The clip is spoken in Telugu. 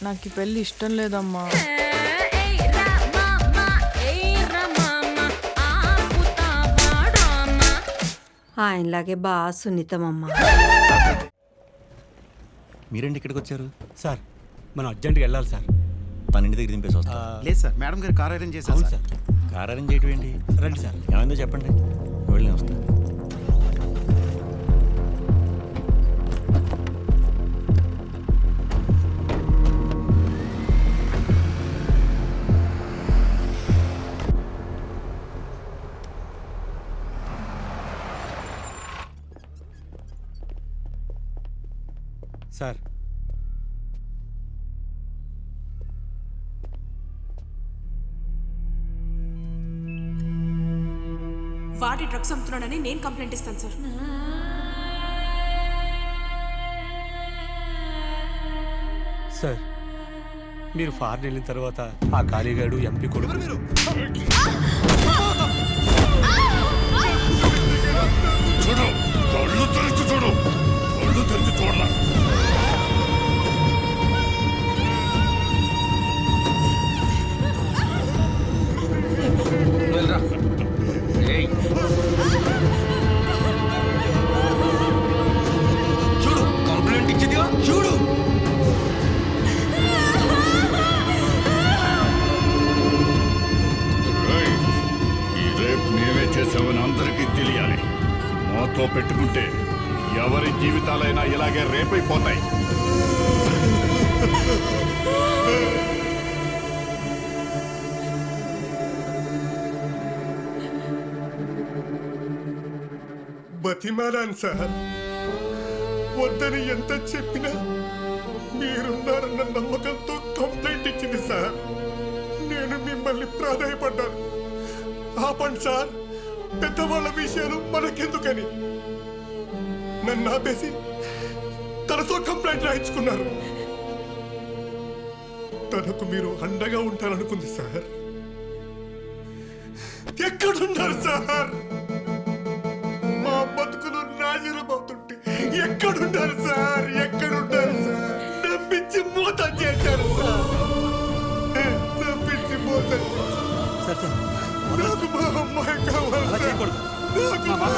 నాకు ఈ పెళ్ళి ఇష్టం లేదమ్మా. ఆయనలాగే బాగా సున్నితమమ్మా. మీరేంటి ఇక్కడికి వచ్చారు? సార్ మనం అర్జెంట్గా వెళ్ళాలి సార్. తన ఇంటి దగ్గర దింపేసి వస్తా. లేదు సార్, మేడం గారు కార్ అరేంజ్ చేశారు అవును సార్. సార్. కార్ అరేంజ్ చేయటం ఏంటి? రండి సార్. ఏమైందో చెప్పండి, వెళ్ళి వస్తా. సార్ వాడి డ్రగ్స్ అమ్ముతున్నాడని నేను కంప్లైంట్ ఇస్తాను సార్. సార్ మీరు ఫారెన్ వెళ్ళిన తర్వాత ఆ కాళీగాడు ఎంపీ కొడుకు చూడు, కళ్ళు తెరిచి చూడు, కళ్ళు తెరిచి చూడరా. చూడు, కంప్లైంట్ ఇచ్చిందిగా చూడు. ఏయ్, ఈ రేప్ మేమే చేసామని అందరికీ తెలియాలి. మాతో పెట్టుకుంటే ఎవరి జీవితాలైనా ఇలాగే రేపైపోతాయి. బతిమాలాను సార్, వద్దని ఎంత చెప్పినా మీరున్నారన్న నమ్మకంతో కంప్లైంట్ ఇచ్చింది సార్. నేను మిమ్మల్ని ప్రాధాయపడ్డాను. ఆపండి సార్, పెద్దవాళ్ళ విషయాలు మనకెందుకని నన్ను ఆపేసి తనతో కంప్లైంట్ రాయించుకున్నారు. తనకు మీరు అండగా ఉంటారనుకుంది సార్. ఎక్కడున్నారు సార్? మా బతుకులు నాశనం అవుతుంటే ఎక్కడున్నారు సార్? ఎక్కడున్నారు సార్? నమ్మించి మోసం చేశారు సార్. నమ్మించి మోసం చేశారు. సార్ సార్ నాకు మా అమ్మాయి కావాలి అలా సార్. చేయకూడదు. నాకు మా